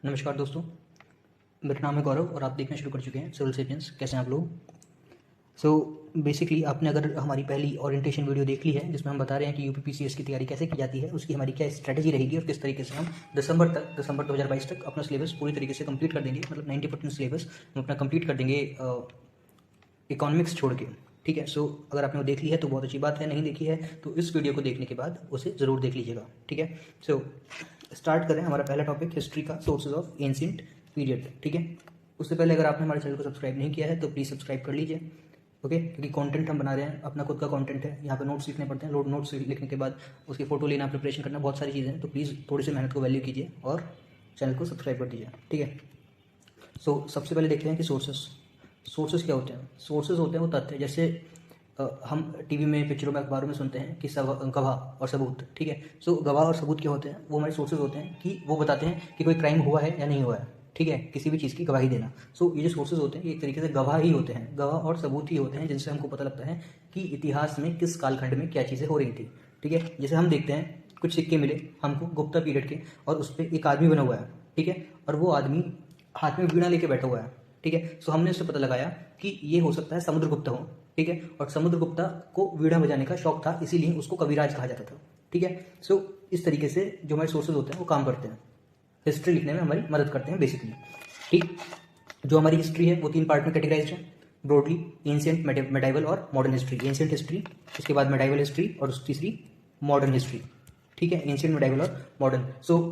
नमस्कार दोस्तों, मेरा नाम है गौरव और आप देखना शुरू कर चुके हैं सिविल सेपियंस। कैसे हैं आप लोग? बेसिकली आपने अगर हमारी पहली ओरिएंटेशन वीडियो देख ली है जिसमें हम बता रहे हैं कि यूपीपीसीएस की तैयारी कैसे की जाती है, उसकी हमारी क्या स्ट्रैटेजी रहेगी और किस तरीके से हम दिसंबर 2022 तक अपना सिलेबस पूरी तरीके से कंप्लीट कर देंगे। मतलब 90% सिलेबस हम अपना कंप्लीट कर देंगे इकोनॉमिक्स छोड़ के। ठीक है, अगर आपने वो देख ली है तो बहुत अच्छी बात है, नहीं देखी है तो इस वीडियो को देखने के बाद उसे ज़रूर देख लीजिएगा। ठीक है, स्टार्ट करें हमारा पहला टॉपिक हिस्ट्री का, सोर्सेज ऑफ एंशिएंट पीरियड। ठीक है, उससे पहले अगर आपने हमारे चैनल को सब्सक्राइब नहीं किया है तो प्लीज़ सब्सक्राइब कर लीजिए। ओके, क्योंकि कंटेंट हम बना रहे हैं, अपना खुद का कंटेंट है, यहाँ पे नोट्स लिखने पड़ते हैं। नोट्स लिखने के बाद उसकी फ़ोटो लेना, प्रिपरेशन करना, बहुत सारी चीज़ें हैं, तो प्लीज़ थोड़ी सी मेहनत को वैल्यू कीजिए और चैनल को सब्सक्राइब कर दीजिए। ठीक है, सबसे पहले देखते हैं कि सोर्सेज क्या होते हैं। सोर्सेज होते हैं वो तथ्य, जैसे हम टीवी में, पिक्चरों में, अखबारों में सुनते हैं कि गवाह और सबूत। ठीक है, गवाह और सबूत क्या होते हैं? वो हमारे सोर्सेज होते हैं कि वो बताते हैं कि कोई क्राइम हुआ है या नहीं हुआ है। ठीक है, किसी भी चीज़ की गवाही देना। ये जो सोर्सेज होते हैं ये एक तरीके से गवाह ही होते हैं, गवाह और सबूत ही होते हैं, जिनसे हमको पता लगता है कि इतिहास में किस कालखंड में क्या चीज़ें हो रही थी। ठीक है, जैसे हम देखते हैं कुछ सिक्के मिले हमको गुप्ता पीरियड के, और उस पर एक आदमी बना हुआ है। ठीक है, और वो आदमी हाथ में वीणा लेके बैठा हुआ है। ठीक है, हमने उससे पता लगाया कि ये हो सकता है समुद्रगुप्त हो। ठीक है, और समुद्रगुप्ता को वीणा बजाने का शौक था, इसीलिए उसको कविराज कहा जाता था। ठीक है, इस तरीके से जो हमारे सोर्सेज होते हैं वो काम करते हैं, हिस्ट्री लिखने में हमारी मदद करते हैं बेसिकली। ठीक, जो हमारी हिस्ट्री है वो 3 पार्ट में कैटेगराइज्ड है ब्रॉडली: एंशिएंट, मेडाइवल और मॉडर्न हिस्ट्री। एंशिएंट हिस्ट्री, उसके बाद मेडाइवल हिस्ट्री और तीसरी मॉडर्न हिस्ट्री। ठीक है, एंशिएंट, मेडाइवल और मॉडर्न।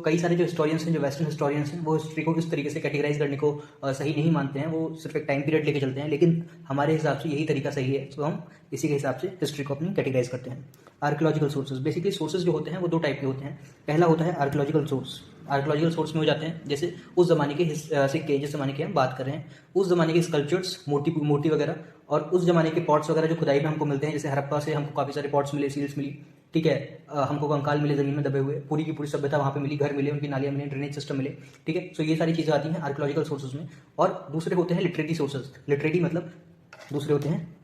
कई सारे जो हिस्टोरियंस हैं, जो वेस्टर्न हिस्टोरियंस हैं, वो हिस्ट्री को इस तरीके से कैटेगराइज करने को सही नहीं मानते हैं। वो सिर्फ एक टाइम पीरियड लेके चलते हैं, लेकिन हमारे हिसाब से यही तरीका सही है। हम इसी के हिसाब से हिस्ट्री को अपनी कैटेगराइज करते हैं। आर्कियोलॉजिकल सोर्सेज, बेसिकली सोर्सेज जो होते हैं वो 2 टाइप के होते हैं। पहला होता है आर्कियोलॉजिकल सोर्स। आर्कियोलॉजिकल सोर्स में हो जाते हैं जैसे उस जमाने के सिक्के, जिस जमाने की हम बात कर रहे हैं, उस जमाने के स्कल्पचर्स, मूर्ति वगैरह, और उस जमाने के पॉट्स वगैरह जो खुदाई में हमको मिलते हैं। जैसे हड़प्पा से हमको काफ़ी सारे पॉट्स मिले, सील्स मिली। ठीक है, हमको कंकाल मिले जमीन में दबे हुए, पूरी की पूरी सभ्यता वहाँ पे मिली, घर मिले, उनकी नालियाँ मिली, ड्रेनेज सिस्टम मिले। ठीक है, ये सारी चीज़ें आती हैं आर्कियोलॉजिकल सोर्सेज में। और दूसरे होते हैं लिटरेरी सोर्सेज। लिटरेरी मतलब दूसरे होते हैं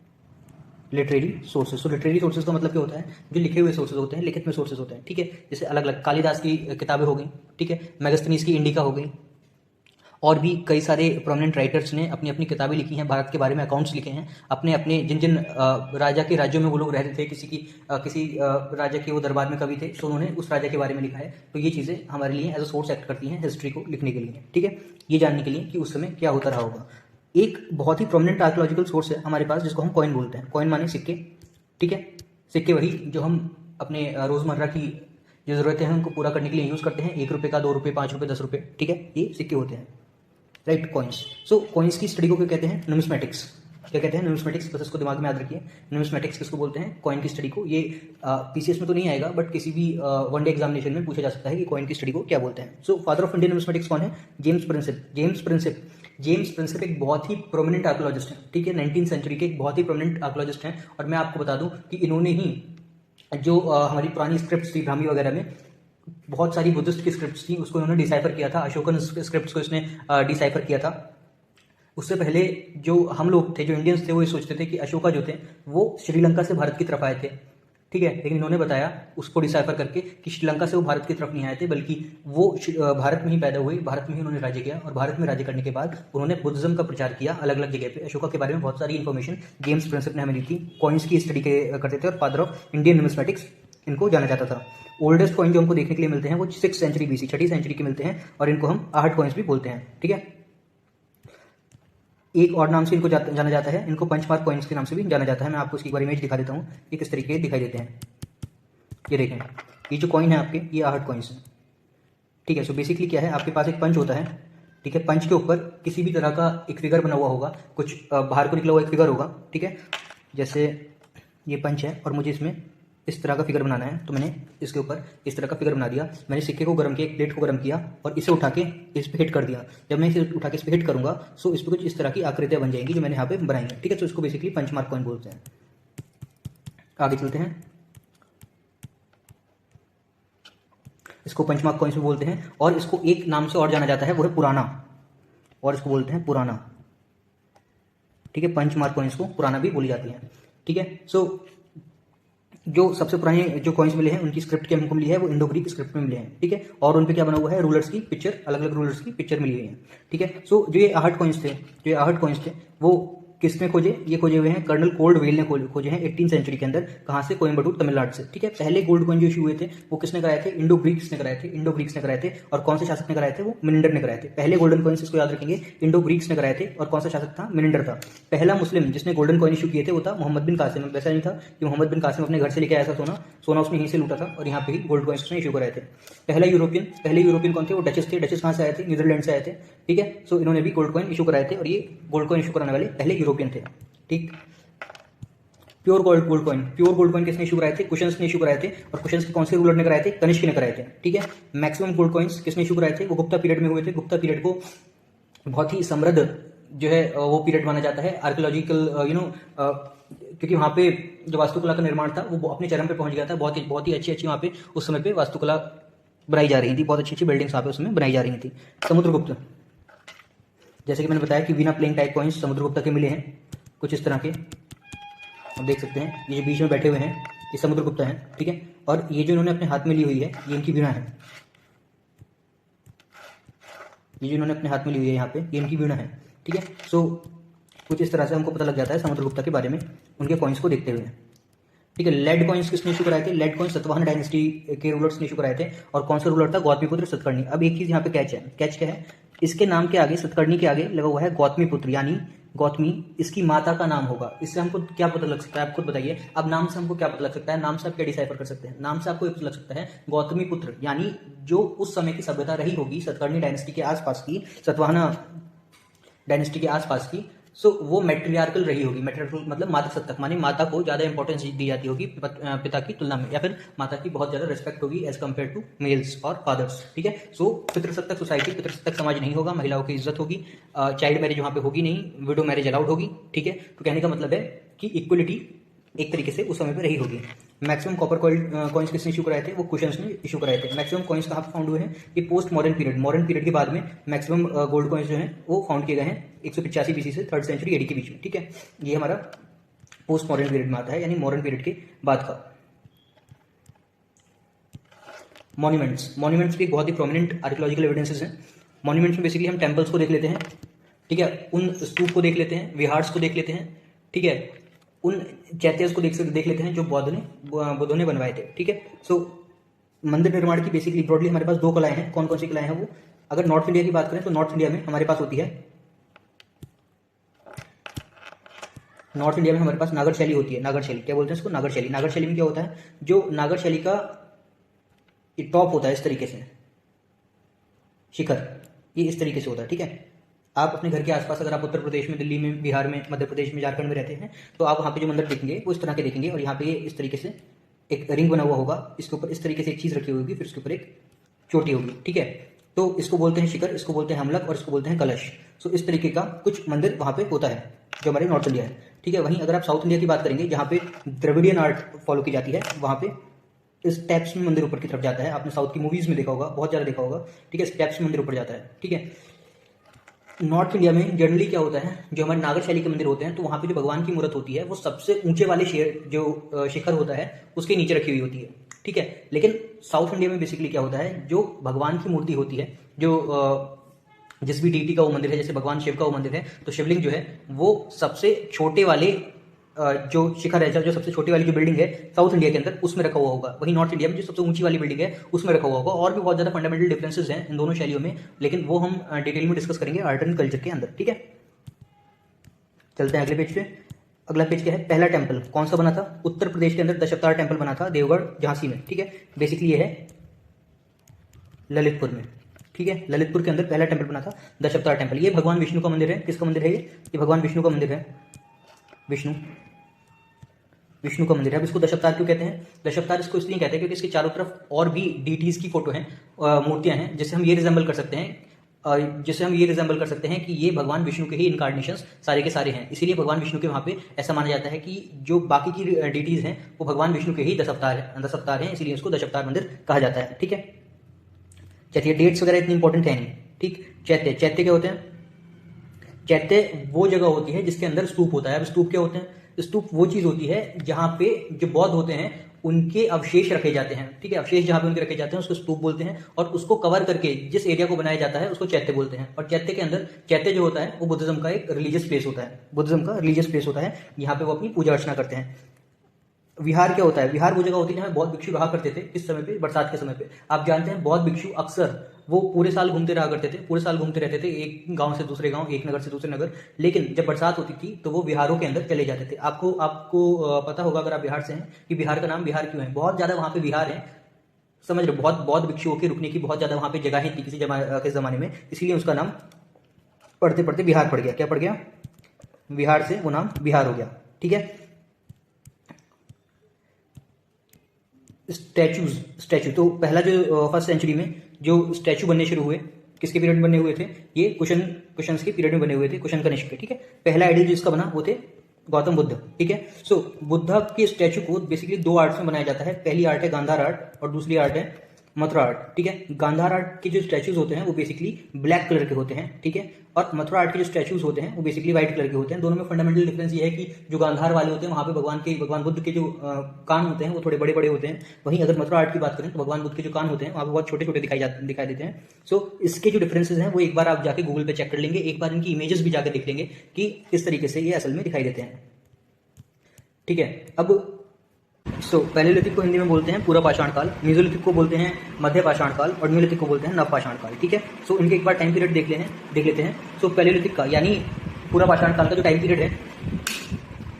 लिटरेरी सोर्सेज। लिटरेरी सोर्सेज का मतलब क्या होता है? जो लिखे हुए सोर्सेज होते हैं, लिखित में सोर्सेज होते हैं। ठीक है, जैसे अलग अलग कालिदास की किताबें हो गई। ठीक है, मेगास्थनीज की इंडिका हो गई, और भी कई सारे प्रोमिनेंट राइटर्स ने अपनी अपनी किताबें लिखी हैं, भारत के बारे में अकाउंट्स लिखे हैं, अपने अपने जिन जिन राजा के राज्यों में वो लोग रहते थे, किसी राजा के वो दरबार में कवि थे, उन्होंने उस राजा के बारे में लिखा है। तो ये चीज़ें हमारे लिए एज अ सोर्स एक्ट करती हैं हिस्ट्री को लिखने के लिए। ठीक है, ये जानने के लिए कि उस समय क्या होता रहा होगा। एक बहुत ही प्रोमिनेंट आर्कियोलॉजिकल सोर्स है हमारे पास, जिसको हम कॉइन बोलते हैं। कॉइन माने सिक्के। ठीक है, सिक्के वही जो हम अपने रोज़मर्रा की जो ज़रूरतें हैं उनको पूरा करने के लिए यूज़ करते हैं। 1 रुपये का, 2 रुपये, 5 रुपये, 10 रुपये। ठीक है, ये सिक्के होते हैं, राइट, कॉइन्स। कॉइन्स की स्टडी को क्या कहते हैं? न्यूमिस्मेटिक्स। क्या कहते हैं? न्यूमिस्मेटिक्स। बस इसको दिमाग में याद रखिए, न्यूमिस्मेटिक्स किसको बोलते हैं? कॉइन की स्टडी को। ये पीसीएस में तो नहीं आएगा, बट किसी भी वनडे एग्जामिनेशन में पूछा जा सकता है कि कॉइन की स्टडी को क्या बोलते हैं। फादर ऑफ इंडियन न्यूमिस्मेटिक्स कौन है? James Prinsep. जेम्स प्रिंसिप एक बहुत ही प्रोमिनेंट आर्कियोलॉजिस्ट हैं। ठीक है, 19वीं सेंचुरी के एक बहुत ही प्रोमिनेंट आर्कियोलॉजिस्ट हैं। और मैं आपको बता दूं कि इन्होंने ही जो हमारी पुरानी स्क्रिप्ट्स थी ब्राह्मी वगैरह में, बहुत सारी बुद्धिस्ट की स्क्रिप्ट्स थी, उसको इन्होंने डिसाइफर किया था। अशोकन स्क्रिप्ट्स को इसने डिसाइफर किया था। उससे पहले जो हम लोग थे, जो इंडियंस थे, वो ये सोचते थे कि अशोका जो थे वो श्रीलंका से भारत की तरफ आए थे। ठीक है, लेकिन इन्होंने बताया उसको डिसाइफर करके कि श्रीलंका से वो भारत की तरफ नहीं आए थे, बल्कि वो भारत में ही पैदा हुए, भारत में ही उन्होंने राज्य किया, और भारत में राज्य करने के बाद उन्होंने बुद्धिज्म का प्रचार किया अलग अलग जगह पे। अशोका के बारे में बहुत सारी इन्फॉर्मेशन जेम्स प्रिंसिप ने हमें दी थी। कॉइन्स की स्टडी करते थे, और फादर ऑफ इंडियन न्यूमिस्मेटिक्स इनको जाना जाता था। ओल्डेस्ट कॉइन जो हमको देखने के लिए मिलते हैं वो 6th सेंचुरी बीसी, 6ठी सेंचुरी के मिलते हैं, और इनको हम आहट कॉइन्स भी बोलते हैं। ठीक है, एक और नाम से इनको जाना जाता है, इनको पंचमार्क कॉइन्स के नाम से भी जाना जाता है। मैं आपको इसकी एक बार इमेज दिखा देता हूँ, ये किस तरीके दिखाई देते हैं। ये देखें, ये जो कॉइन है आपके, ये आहट कॉइन्स है। ठीक है, बेसिकली क्या है, आपके पास एक पंच होता है। ठीक है, पंच के ऊपर किसी भी तरह का एक फिगर बना हुआ होगा, कुछ बाहर को निकला हुआ एक फिगर होगा। ठीक है, जैसे ये पंच है और मुझे इसमें इस तरह का फिगर बनाना है, तो मैंने इसके ऊपर इस तरह का फिगर बना दिया। मैंने सिक्के को गर्म किया, एक प्लेट को गर्म किया, और इसे उठा के इस पे हिट कर दिया। जब मैं इसे उठा के इस पे हिट करूंगा, इस पे कुछ इस तरह की आकृतियां बन जाएंगी जो मैंने यहाँ पे बनाई है। ठीक है, इसको बेसिकली पंचमार्क कॉइन बोलते हैं। आगे चलते हैं, इसको पंचमार्क कॉइन्स भी बोलते हैं, और इसको एक नाम से और जाना जाता है, वो है पुराना, और इसको बोलते हैं पुराना। ठीक है, पंचमार्क कॉइन्स को पुराना भी बोली जाती है। ठीक है, जो सबसे पुराने जो कॉइन्स मिले हैं उनकी स्क्रिप्ट के हमको मिली है वो इंडो ग्रीक स्क्रिप्ट में मिले हैं, ठीक है। और उन पे क्या बना हुआ है, रूलर्स की पिक्चर, अलग अलग रूलर्स की पिक्चर मिली हुई है, ठीक है। सो जो ये आहट कॉइन्स थे वो किसने खोजे, ये खोजे हुए हैं कर्नल कोल्डवेल ने खोजे हैं 18 सेंचुरी के अंदर। कहाँ से, कोयम्बटूर तमिलनाडु से, ठीक है। पहले गोल्ड कॉइन जो इशू हुए थे वो किसने कराए थे, इंडो ग्रीक्स ने कराए थे। और कौन से शासक ने कराए थे, वो मिनिंडर ने कराए थे। पहले गोल्डन कॉइन्स, इसको याद रखेंगे, इंडो ग्रीक्स ने कराए थे। और कौन सा शासक था, मिनिंडर था। पहला मुस्लिम जिसने गोल्डन कॉइन इशू किए थे वो था मोहम्मद बिन कासिम। वैसा नहीं था कि मोहम्मद बिन कासिम अपने घर से लेके आया था सोना उसने यहीं से लूटा था और यहाँ पे ही गोल्ड कॉइन्स उसने इशू कराए थे। पहले यूरोपियन कौन थे, वो डचेस थे। डचेस कहाँ से आए थे, नीदरलैंड से आए थे, ठीक है। सो इन्होंने भी गोल्ड कॉइन इशू कराए थे और ये गोल्ड कॉइन इशू कराने वाले पहले यूरोपियन थे, ठीक। प्योर गोल्ड कॉइन किसने इशू कराए थे, कुशन्स ने इशू कराए थे। और कुशन्स के कौन से रूलर ने कराए थे, कनिष्क ने कराए थे, ठीक है। मैक्सिमम गोल्ड कॉइन्स किसने इशू कराए थे, वो गुप्ता पीरियड में हुए थे। गुप्ता पीरियड को बहुत ही समृद्ध जो है वो पीरियड माना जाता है, आर्कियोलॉजिकल क्योंकि वहाँ पे जो वास्तुकला का निर्माण था वो अपने चरम पे पहुंच गया था। बहुत ही अच्छी वहाँ पे उस समय पे वास्तुकला बनाई जा रही थी, बहुत अच्छी बिल्डिंग्स वहाँ पे उसमें बनाई जा रही थी। समुद्रगुप्त, जैसे कि मैंने बताया कि Veena playing type coins Samudragupta के मिले हैं, कुछ इस तरह के आप देख सकते हैं। ये जो बीच में बैठे हुए हैं ये समुद्रगुप्त हैं, ठीक है। और ये जो इन्होंने अपने हाथ में ली हुई है ये इनकी वीणा है। ये जो इन्होंने अपने हाथ में ली हुई है यहाँ पे ये इनकी वीणा है, ठीक है। सो कुछ इस तरह से हमको पता लग जाता है समुद्रगुप्त के बारे में उनके कॉइन्स को देखते हुए, ठीक है। लेड कॉइन्स किसने इशू कराए थे, लेड कॉइन्स सतवाहन डायनेस्टी के रूलर्स ने इशू कराए थे। और कौन सा रूलर था, गौतमीपुत्र सतकर्णी। अब एक चीज यहाँ पे कैच है, कैच क्या है, इसके नाम के आगे, सतकर्णी के आगे लगा हुआ है गौतमीपुत्र, यानी गौतमी इसकी माता का नाम होगा। इससे हमको क्या पता लग सकता है, आप खुद बताइए। अब नाम से हमको क्या पता लग सकता है, नाम से आप क्या डिसाइफर कर सकते हैं, नाम से आपको ये पता लग सकता है गौतमीपुत्र यानी जो उस समय की सभ्यता रही होगी सतकर्णी डायनेस्टी के आसपास की, सतवाहना डायनेस्टी के आसपास की। सो वो मैट्रियार्कल रही होगी। मैट्रियार्कल मतलब मातृसत्तक, माने माता को ज्यादा इंपॉर्टेंस दी जाती होगी पिता की तुलना में, या फिर माता की बहुत ज्यादा रिस्पेक्ट होगी एज कम्पेयर टू मेल्स और फादर्स, ठीक है। सो पितृसत्तक सोसाइटी, पितृसत्तक समाज नहीं होगा, महिलाओं की इज्जत होगी, चाइल्ड मैरिज वहां पे होगी नहीं, विडो मैरिज अलाउड होगी, ठीक है। तो कहने का मतलब है कि इक्वलिटी एक तरीके से उस समय पे रही होगी। मैक्सिमम कॉपर कॉइन्स किसने इशू कराए थे, वो कुशन्स ने इशू कराए थे। मैक्सिमम कॉइन्स कहाँ पे फाउंड हुए हैं, ये पोस्ट मॉडर्न पीरियड के बाद में मैक्सिमम गोल्ड कॉइन्स जो हैं वो फाउंड किए गए हैं 185 बीसी से 3rd सेंचुरी एडी के बीच में, ठीक है। ये हमारा पोस्ट मॉडर्न पीरियड में आता है, यानी मॉडर्न पीरियड के बाद का। मॉन्यूमेंट्स भी बहुत ही प्रोमिनेंट आर्कियोलॉजिकल एविडेंसेस हैं। मॉन्यूमेंट्स में बेसिकली हम टेम्पल्स को देख लेते हैं, ठीक है, उन स्तूप को देख लेते हैं, विहार्स को देख लेते हैं, ठीक है, उन चैत्यस को देख लेते हैं जो बुद्धों ने बनवाए थे, ठीक है। सो मंदिर निर्माण की बेसिकली ब्रॉडली हमारे पास दो कलाएं हैं। कौन कौन सी कलाएं हैं वो, अगर नॉर्थ इंडिया की बात करें तो नॉर्थ इंडिया में हमारे पास नागर शैली होती है। नागर शैली क्या बोलते हैं इसको, नागर शैली। नागर शैली में क्या होता है, जो नागर शैली का टॉप होता है इस तरीके से, शिखर, ये इस तरीके से होता है, ठीक है। आप अपने घर के आसपास अगर आप उत्तर प्रदेश में, दिल्ली में, बिहार में, मध्य प्रदेश में, झारखंड में रहते हैं तो आप वहाँ पे जो मंदिर देखेंगे वो इस तरह के देखेंगे। और यहाँ पे इस तरीके से एक रिंग बना हुआ होगा, इसके ऊपर इस तरीके से एक चीज रखी होगी, फिर इसके ऊपर एक चोटी होगी, ठीक है। तो इसको बोलते हैं शिखर, इसको बोलते हैं हमलक और इसको बोलते हैं कलश। सो इस तरीके का कुछ मंदिर वहाँ पे होता है जो हमारे नॉर्थ इंडिया है, ठीक है। वहीं अगर आप साउथ इंडिया की बात करेंगे जहाँ पे द्रविडियन आर्ट फॉलो की जाती है, वहाँ पे इस टैप्स में मंदिर ऊपर की तरफ जाता है। आपने साउथ की मूवीज में देखा होगा, बहुत ज्यादा देखा होगा, ठीक है। स्टेप्स में मंदिर ऊपर जाता है, ठीक है। नॉर्थ इंडिया में जनरली क्या होता है, जो हमारे नागर शैली के मंदिर होते हैं तो वहाँ पे जो भगवान की मूर्त होती है वो सबसे ऊंचे वाले जो शिखर होता है उसके नीचे रखी हुई होती है, ठीक है। लेकिन साउथ इंडिया में बेसिकली क्या होता है, जो भगवान की मूर्ति होती है, जो जिस भी डीटी का वो मंदिर है, जैसे भगवान शिव का वो मंदिर है, तो शिवलिंग जो है वो सबसे छोटे वाले जो शिखर है, जो सबसे छोटी वाली जो बिल्डिंग है साउथ इंडिया के अंदर उसमें रखा हुआ होगा। वहीं नॉर्थ इंडिया में जो सबसे ऊंची वाली बिल्डिंग है उसमें रखा हुआ होगा। और भी बहुत ज्यादा फंडामेंटल डिफरेंसेस हैं इन दोनों शैलियों में, लेकिन वो हम डिटेल में डिस्कस करेंगे आर्ट एंड कल्चर के अंदर, ठीक है। चलते हैं अगले पेज पे। अगला पेज क्या है, पहला टेम्पल कौन सा बना था, उत्तर प्रदेश के अंदर दशावतार टेम्पल बना था देवगढ़ झांसी में, ठीक है। बेसिकली ये है ललितपुर में, ठीक है। ललितपुर के अंदर पहला टेम्पल बना था दशावतार टेम्पल। ये भगवान विष्णु का मंदिर है। किसका मंदिर है ये भगवान विष्णु का मंदिर है, विष्णु का मंदिर है। अब इसको दशावतार क्यों कहते हैं, दशावतार इसको इसलिए कहते हैं क्योंकि इसके चारों तरफ और भी डीटीज की फोटो हैं, मूर्तियां हैं, जिससे हम ये रिजेंबल कर सकते हैं कि ये भगवान विष्णु के ही इनकार्नेशंस सारे के सारे हैं। इसीलिए भगवान विष्णु के वहां पे ऐसा माना जाता है कि जो बाकी की डीटीज हैं वो भगवान विष्णु के ही दशावतार हैं, इसलिए इसको दशावतार मंदिर कहा जाता है, ठीक है। चलिए डेट्स वगैरह इतनी इंपॉर्टेंट है नहीं, ठीक। चैत्य क्या होते हैं, चैत्य वो जगह होती है जिसके अंदर स्तूप होता है। अब स्तूप क्या होते हैं, स्तूप वो चीज होती है जहां पे जो बौद्ध होते हैं उनके अवशेष रखे जाते हैं, ठीक है। अवशेष जहाँ पे उनके रखे जाते हैं उसको स्तूप बोलते हैं, और उसको कवर करके जिस एरिया को बनाया जाता है उसको चैत्य बोलते हैं। और चैत्य के अंदर, चैत्य जो होता है वो बुद्धिज्म का एक रिलीजियस प्लेस होता है, बुद्धिज्म का रिलीजियस प्लेस होता है, यहाँ पे वो अपनी पूजा अर्चना करते हैं। विहार क्या होता है? विहार वो जगह होती है जहाँ बौद्ध भिक्षु रहा करते थे। किस समय पे? बरसात के समय पे। आप जानते हैं बौद्ध भिक्षु अक्सर वो पूरे साल घूमते रहा करते थे, पूरे साल घूमते रहते थे, एक गांव से दूसरे गांव, एक नगर से दूसरे नगर। लेकिन जब बरसात होती थी तो वो विहारों के अंदर चले जाते थे। आपको आपको पता होगा अगर आप बिहार से हैं कि बिहार का नाम बिहार क्यों है? बहुत ज्यादा वहां पे विहार है, समझ रहे? बहुत बौद्ध भिक्षुओं के रुकने की बहुत ज्यादा वहां पे जगहें थी किसी जमाने में, इसलिए उसका नाम पढ़ते पढ़ते बिहार पड़ गया। क्या पड़ गया? बिहार से वो नाम बिहार हो गया, ठीक है। स्टैचू तो पहला जो फर्स्ट सेंचुरी में जो स्टैचू बनने शुरू हुए, किसके पीरियड में बने हुए थे? ये कुशन्स के पीरियड में बने हुए थे, कुशन कनिष्क के, ठीक है। पहला आइडियल जिसका बना वो थे गौतम बुद्ध, ठीक है। सो बुद्ध के स्टैचू को बेसिकली दो आर्ट्स में बनाया जाता है। पहली आर्ट है गांधार आर्ट और दूसरी आर्ट है मथुरा आर्ट, ठीक है। गांधार आर्ट के जो स्टैचूज होते हैं वो बेसिकली ब्लैक कलर के होते हैं, ठीक है। और मथुरा आर्ट के जो स्टैचूज होते हैं वो बेसिकली व्हाइट कलर के होते हैं। दोनों में फंडामेंटल डिफरेंस ये है कि जो गांधार वाले होते हैं वहां पे भगवान बुद्ध के जो कान होते हैं वो थोड़े बड़े बड़े होते हैं। वहीं अगर मथुरा आर्ट की बात करें तो भगवान बुद्ध के जो कान होते हैं वहां पे बहुत छोटे छोटे दिखाई देते हैं। सो इसके जो डिफरेंसेस हैं वो एक बार आप जाके गूगल पे चेक कर लेंगे, एक बार इनकी इमेजेस भी जाकर देख लेंगे कि किस तरीके से ये असल में दिखाई देते हैं, ठीक है। अब पैलेलिथिक को हिंदी में बोलते हैं पूरा पाषाण काल, मीजोलिथिक को बोलते हैं मध्य पाषाण काल, और न्यूलिथिक को बोलते हैं नव पाषाण काल, ठीक है। सो इनके एक बार टाइम पीरियड देख लेते हैं। सो पैलेलिथिक का यानी पूरा पाषाण काल का जो टाइम पीरियड है,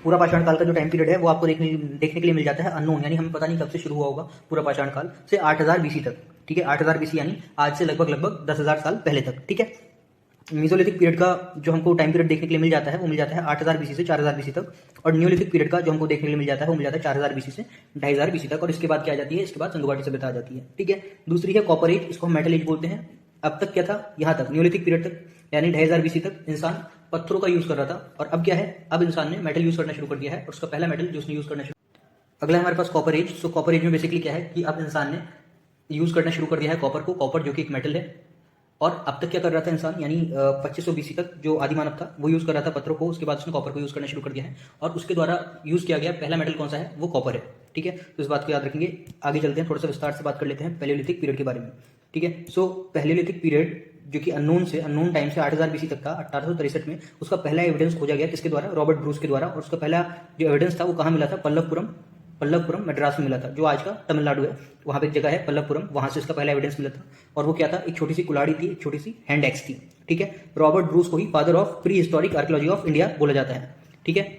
पूरा पाषाण काल का जो टाइम पीरियड है वो आपको देखने के लिए मिल जाता है अननोन, यानी हमें पता नहीं कब से शुरू हुआ होगा पूरा पाषाण काल, से 8000 बीसी तक, ठीक है। 8000 बीसी यानी आज से लगभग 10,000 साल पहले तक, ठीक है। मीजोलिथिक पीरियड का जो हमको टाइम पीरियड देखने के लिए मिल जाता है वो मिल जाता है 8000 बीसी से 4000 बीसी तक, और न्यूलिथिक पीरियड का जो हमको देखने के लिए मिल जाता है वो मिल जाता है 4000 बीसी से 2500 बीसी तक। और इसके बाद क्या आ जाती है? इसके बाद सिंधु घाटी सभ्यता आ जाती है, ठीक है। दूसरी है कॉपर एज, इसको हम मेटल एज बोलते हैं। अब तक क्या था? यहाँ तक न्यूलिथिक पीरियड तक यानी 2500 बीसी तक इंसान पत्थरों का यूज कर रहा था, और अब क्या है? अब इंसान ने मेटल यूज करना शुरू कर दिया है, और उसका पहला मेटल जो उसने यूज करना शुरू। अगला हमारे पास copper age. So copper age में बेसिकली क्या है कि अब इंसान ने यूज करना शुरू कर दिया है कॉपर को, कॉपर जो कि एक मेटल है। और अब तक क्या कर रहा था इंसान, यानी 2500 बीसी तक जो आदि मानव था वो यूज कर रहा था पत्थरों को, उसके बाद उसने कॉपर को यूज करना शुरू कर दिया है, और उसके द्वारा यूज किया गया पहला मेटल कौन सा है? वो कॉपर है, ठीक है। तो इस बात को याद रखेंगे। आगे चलते हैं, थोड़ा सा विस्तार से बात कर लेते हैं पैलेलिथिक पीरियड के बारे में, ठीक है। सो पैलेलिथिक पीरियड जो कि अननोन टाइम से 8000 बीसी तक था, 1863 में उसका पहला एविडेंस खोजा गया, किसके द्वारा? रॉबर्ट ब्रूस के द्वारा। और उसका पहला जो एविडेंस था वो कहाँ मिला था? पल्लवपुरम मद्रास में मिला था, जो आज का तमिलनाडु है, वहां पे एक जगह है पल्लवपुरम, वहां से इसका पहला एविडेंस मिला था। और वो क्या था? एक छोटी सी कुल्हाड़ी थी, एक छोटी सी हैंड एक्स थी, ठीक है। रॉबर्ट ब्रूस को ही father of prehistoric archaeology of India बोला जाता है, ठीक है।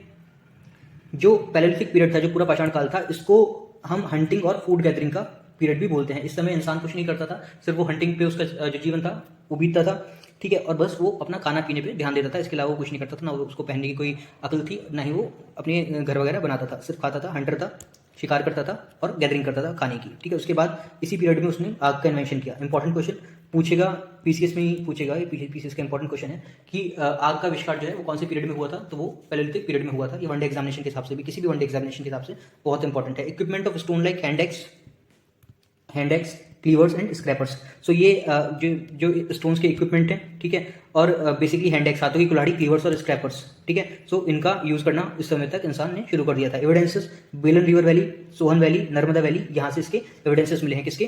जो पैलेलिथिक पीरियड था, जो पूरा पाषाण काल था, इसको हम हंटिंग और फूड गैदरिंग का पीरियड भी बोलते हैं। इस समय इंसान कुछ नहीं करता था, सिर्फ वो हंटिंग पे उसका जो जीवन था वो बीतता था, ठीक है। और बस वो अपना खाना पीने पे ध्यान देता था, इसके अलावा वो कुछ नहीं करता था, ना उसको पहनने की कोई अकल थी, ना ही वो अपने घर वगैरह बनाता था, सिर्फ खाता था, हंटर था, शिकार करता था और गैदरिंग करता था खाने की, ठीक है। उसके बाद इसी पीरियड में उसने आग का इन्वेंशन किया। इंपॉर्टेंट क्वेश्चन पूछेगा, पीसीएस में ही पूछेगा, ये पीसीएस का इंपॉर्टेंट क्वेश्चन है कि आग का आविष्कार जो है वो कौन से पीरियड में हुआ था? तो वो पैलेलिथिक पीरियड में हुआ था। ये वनडे एग्जामिनेशन के हिसाब से भी, किसी भी वनडे एग्जामिनेशन के हिसाब से बहुत इंपॉर्टेंट है। Equipment of stone like hand axe, cleavers and scrapers. So ये जो स्टोन्स के इक्विपमेंट हैं, ठीक है। और बेसिकली हैंड एक्स, हाथों की कुल्हाड़ी, क्लीवर्स और स्क्रैपर्स, ठीक है। सो इनका यूज करना इस समय तक इंसान ने शुरू कर दिया था। एविडेंसेस बेलन river valley, Sohan valley, Narmada valley, यहां से इसके एविडेंसेस मिले हैं, किसके?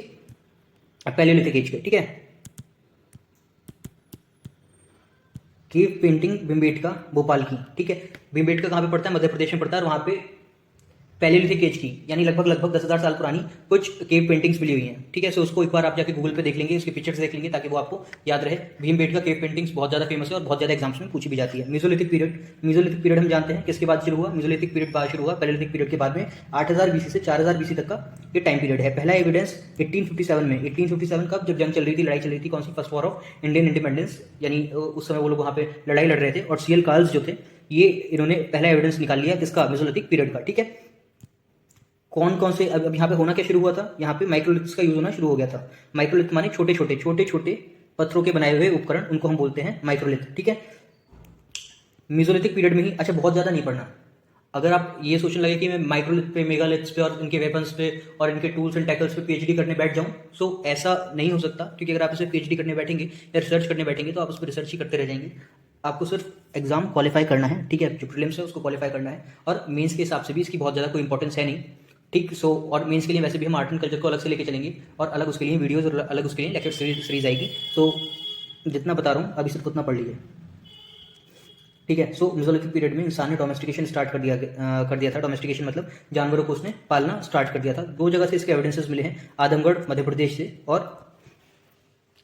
पैलेलिथिक एज के, ठीक है। केव पेंटिंग भीमबेटका भोपाल की, ठीक है। भीमबेटका कहां पे पड़ता है? मध्य प्रदेश में पड़ता है, और वहां पे पैलेलिथिक एज की यानी लगभग 10,000 साल पुरानी कुछ केव पेंटिंग्स मिली हुई हैं, ठीक है। सो उसको एक बार आप जाके गूगल पे देख लेंगे, उसके पिक्चर्स देख लेंगे, ताकि वो आपको याद रहे। भीमबेटका केव पेंटिंग्स बहुत ज्यादा फेमस है और बहुत ज्यादा एग्जाम्स में पूछी भी जाती है। मीजोलिथिक पीरियड हम जानते हैं किसके बाद शुरू हुआ? मीजोलिथिक पीरियड बाद शुरू हुआ, पैलेलिथिक पीरियड के बाद में 8000 बीसी से 4000 बीसी तक का ये टाइम पीरियड है। पहला एविडेंस 1857 में, 1857 कब? जब जंग चल रही थी, लड़ाई चल रही थी, कौन सी? First war of Indian independence, यानी उस समय वो लोग वहां पे लड़ाई लड़ रहे थे, और सीएल कार्ल्स जो थे ये इन्होंने पहला एविडेंस निकाल लिया, किसका? मीजोलिथिक पीरियड का, ठीक है। कौन से अब यहाँ पे होना क्या शुरू हुआ था? यहाँ पे माइक्रोलिथ्स का यूज होना शुरू हो गया था। माइक्रोलिथ माने छोटे छोटे पत्थरों के बनाए हुए उपकरण, उनको हम बोलते हैं माइक्रोलिथ, ठीक है। मीजोलिथिक पीरियड में ही, अच्छा बहुत ज्यादा नहीं पढ़ना। अगर आप ये सोचने लगे कि मैं माइक्रोलिथ पे, मेगालिथ्स पे और इनके वेपन्स पे और इनके टूल्स एंड टैकल्स पे पीएचडी करने बैठ जाऊं, सो ऐसा नहीं हो सकता, क्योंकि अगर आप इसे पीएचडी करने बैठेंगे या रिसर्च करने बैठेंगे तो आप उस पर रिसर्च ही करते रह जाएंगे। आपको सिर्फ एग्जाम क्वालिफाई करना है, ठीक है। जो प्रीलिम्स है उसको क्वालिफाई करना है, और मेंस के हिसाब से भी इसकी बहुत ज्यादा कोई इंपॉर्टेंस है नहीं। ठीक। सो और मेंस के लिए वैसे भी हम आर्ट एंड कल्चर को अलग से लेके चलेंगे और अलग उसके लिए वीडियोज़ और अलग उसके लिए लेक्चर सीरीज आएगी। सो जितना बता रहा हूँ अभी सिर्फ उतना पढ़ लीजिए, ठीक है। सो मेसोलिथिक पीरियड में इंसान ने डोमेस्टिकेशन स्टार्ट कर दिया था। डोमेस्टिकेशन मतलब जानवरों को उसने पालना स्टार्ट कर दिया था। दो जगह से इसके एविडेंसेस मिले हैं, आदमगढ़ मध्य प्रदेश से और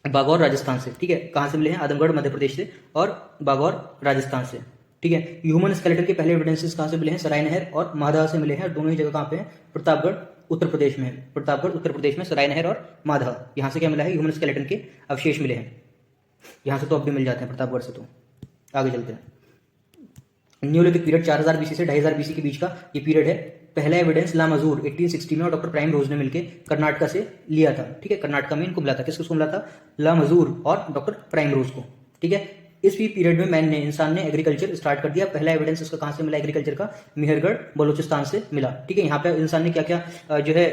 बागौर राजस्थान से, ठीक है। कहाँ से मिले हैं? आदमगढ़ मध्य प्रदेश से और बागौर राजस्थान से, ठीक है। ह्यूमन स्केलेटन के पहले एविडेंसेस कहाँ से मिले हैं? सराय नहर और माधा से मिले हैं। दोनों ही जगह कहाँ पे हैं? प्रतापगढ़ उत्तर प्रदेश में है। प्रतापगढ़ उत्तर प्रदेश में सराय नहर और माधा, यहाँ से क्या मिला है? ह्यूमन स्केलेटन के अवशेष मिले हैं। यहाँ से तो अब भी मिल जाते हैं प्रतापगढ़ से। तो आगे चलते हैं। न्यूलिथिक पीरियड 4000 बीसी से 2500 बीसी के बीच का ये पीरियड है। पहला एविडेंस ला मजूर 1860 में और डॉक्टर प्राइम रोज ने मिलकर कर्नाटका से लिया था, ठीक है। कर्नाटका में इनको मिला था। किसको मिला था? ला मजूर और डॉक्टर प्राइम रोज को, ठीक है। इस पीरियड में इंसान ने एग्रीकल्चर स्टार्ट कर दिया। पहला एविडेंस इसका कहां से मिला? एग्रीकल्चर का मेहरगढ़ बलूचिस्तान से मिला, ठीक है। यहाँ पे इंसान ने क्या क्या जो है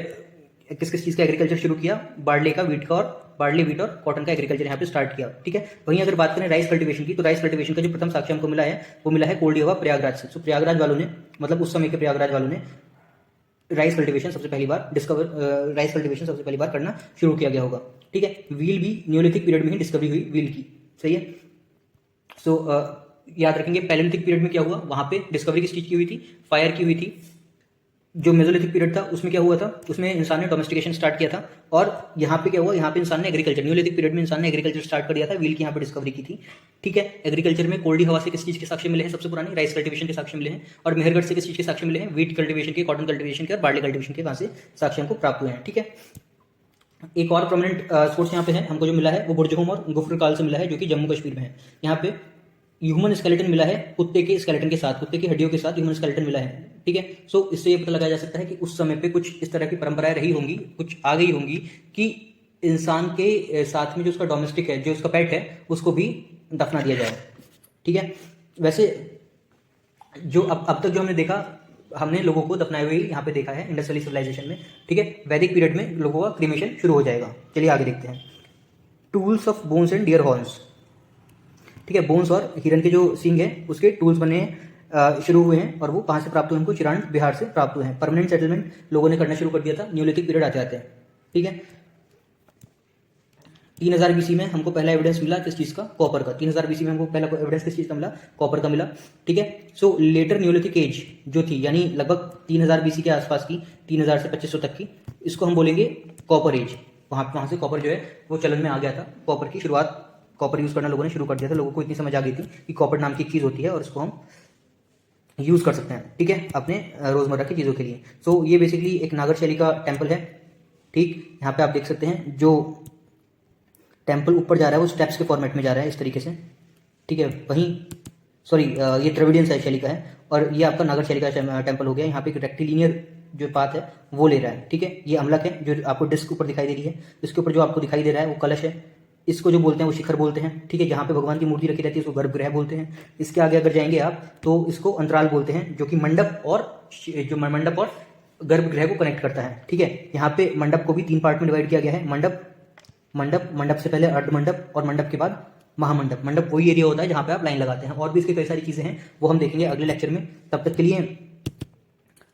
किस किस चीज का एग्रीकल्चर शुरू किया? बार्ले का, वीट का, और बार्ले, वीट और कॉटन का एग्रीकल्चर यहाँ पे स्टार्ट किया, ठीक है। वहीं अगर बात करें राइस कल्टीवेशन की, तो राइस कल्टीवेशन का जो प्रथम साक्ष्य हमको मिला है वो मिला है कोल्डी हवा प्रयागराज से। तो प्रयागराज वालों ने, मतलब उस समय के प्रयागराज वालों ने राइस कल्टीवेशन सबसे पहली बार करना शुरू किया गया होगा, ठीक है। व्हील भी न्यूलिथिक पीरियड में ही डिस्कवरी हुई व्हील की, सही है। सो याद रखेंगे पैलेलिथिक पीरियड में क्या हुआ? वहां पे डिस्कवरी किस चीज की हुई थी? फायर की हुई थी। जो मेसोलिथिक पीरियड था उसमें क्या हुआ था? उसमें इंसान ने डोमेस्टिकेशन स्टार्ट किया था। और यहाँ पे क्या हुआ? यहाँ पे इंसान ने एग्रीकल्चर, न्यूलिथिक पीरियड में इंसान ने एग्रीकल्चर स्टार्ट कर दिया था, व्हील की यहाँ पे डिस्कवरी की थी, ठीक है। एग्रीकल्चर में कोल्डी हवा से किस चीज के साक्ष्य मिले हैं? सबसे पुरानी राइस कल्टीवेशन के साक्ष्य मिले हैं। और मेहरगढ़ से किस चीज के साक्ष्य मिले हैं? व्हीट कल्टीवेशन के, कॉटन कल्टीवेशन के और बार्ले कल्टीवेशन के, वहां से साक्ष्य हमको प्राप्त हुए हैं, ठीक है। एक और प्रोमिनेंट सोर्स यहाँ पे है हमको जो मिला है वो बुर्जहुम और गुफ्र काल से मिला है, जो कि जम्मू कश्मीर में है। यहाँ पे ह्यूमन स्केलेटन मिला है कुत्ते के स्केलेटन के साथ, कुत्ते की हड्डियों के साथ ह्यूमन स्केलेटन मिला है, ठीक है। सो इससे ये पता लगाया जा सकता है कि उस समय पे कुछ इस तरह की परंपराएं रही होंगी, कुछ आ गई होंगी कि इंसान के साथ में जो उसका डोमेस्टिक है, जो उसका पेट है, उसको भी दफना दिया जाए, ठीक है। वैसे जो अब तक जो हमने देखा, हमने लोगों को दफनाए हुए यहाँ पे देखा है इंडस वैली सिविलाइजेशन में, ठीक है। वैदिक पीरियड में लोगों का क्रीमेशन शुरू हो जाएगा। चलिए आगे देखते हैं। Tools of bones and deer horns, ठीक है। बोन्स और हिरन के जो सींग है उसके टूल्स बने शुरू हुए हैं। और वो कहाँ से प्राप्त हुए? हमको चिरांड बिहार से प्राप्त हुए हैं। परमानेंट सेटलमेंट लोगों ने करना शुरू कर दिया था न्यूलिथिक पीरियड आते आते, ठीक है। 3000 बीसी में हमको पहला एविडेंस मिला किस चीज का? कॉपर का। 3000 बीसी में हमको पहला एविडेंस किस चीज का मिला? कॉपर का मिला, ठीक है। सो लेटर न्यूलिथिक एज जो थी, यानी लगभग 3000 बीसी के आसपास की, 3000 से 2500 तक की, इसको हम बोलेंगे कॉपर एज। वहां से कॉपर जो है वो चलन में आ गया था। कॉपर की शुरुआत, कॉपर यूज करना लोगों ने शुरू कर दिया था। लोगों को इतनी समझ आ गई थी कि कॉपर नाम की चीज होती है और इसको हम यूज कर सकते हैं, ठीक है, अपने रोजमर्रा की चीजों के लिए। सो ये बेसिकली एक नागर शैली का टेम्पल है, ठीक। यहाँ पे आप देख सकते हैं जो टेम्पल ऊपर जा रहा है वो स्टेप्स के फॉर्मेट में जा रहा है इस तरीके से, ठीक है। वहीं सॉरी ये द्रविडियन शैली का है और ये आपका नागर शैली का टेम्पल हो गया। यहाँ पे एक रेक्टिलिनियर जो पाथ है वो ले रहा है, ठीक है। ये अमलक है जो आपको डिस्क ऊपर दिखाई दे रही है। इसके ऊपर जो आपको दिखाई दे रहा है वो कलश है। इसको जो बोलते हैं वो शिखर बोलते हैं, ठीक है। जहाँ पे भगवान की मूर्ति रखी रहती है उसको गर्भगृह बोलते हैं। इसके आगे अगर जाएंगे आप तो इसको अंतराल बोलते हैं, जो कि मंडप और गर्भगृह को कनेक्ट करता है, ठीक है। यहाँ पे मंडप को भी 3 पार्ट में डिवाइड किया गया है। मंडप से पहले अर्ध मंडप और मंडप के बाद महामंडप। मंडप वही एरिया होता है जहाँ पे आप लाइन लगाते हैं। और भी इसकी कई सारी चीजें हैं वो हम देखेंगे अगले लेक्चर में। तब तक के लिए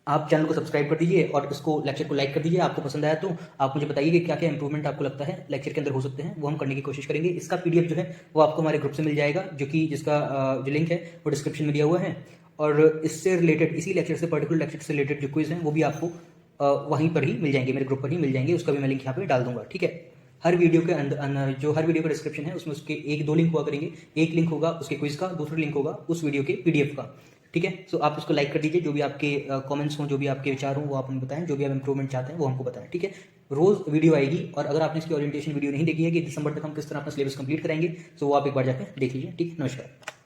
आप चैनल को सब्सक्राइब कर दीजिए और इसको लेक्चर को लाइक कर दीजिए। आपको पसंद आया तो आप मुझे बताइए कि क्या क्या इंप्रूवमेंट आपको लगता है लेक्चर के अंदर हो सकते हैं, वो हम करने की कोशिश करेंगे। इसका पीडीएफ जो है वो आपको हमारे ग्रुप से मिल जाएगा, जिसका जो लिंक है वो डिस्क्रिप्शन में दिया हुआ है। और इससे रिलेटेड, इसी लेक्चर से, पर्टिकुलर लेक्चर से रिलेटेड जो क्विज हैं वो भी आपको वहीं पर ही मिल जाएंगे, मेरे ग्रुप पर ही मिल जाएंगे। उसका भी मैं लिंक यहाँ पे डाल दूंगा, ठीक है। हर वीडियो के अंदर जो हर वीडियो का डिस्क्रिप्शन है उसमें उसके 1-2 लिंक हुआ करेंगे। एक लिंक होगा उसके क्विज का, दूसरा लिंक होगा उस वीडियो के पीडीएफ का, ठीक है। सो आप इसको लाइक कर दीजिए। जो भी आपके कमेंट्स हों, जो भी आपके विचार हों वो आप हमें बताएं। जो भी आप इंप्रूवमेंट चाहते हैं वो हमको बताएं, ठीक है। रोज वीडियो आएगी। और अगर आपने इसकी ओरिएंटेशन वीडियो नहीं देखी है कि दिसंबर तक हम किस तरह अपना सिलेबस कंप्लीट कराएंगे, तो वो आप एक बार जाकर देख लीजिए, ठीक है। नमस्कार।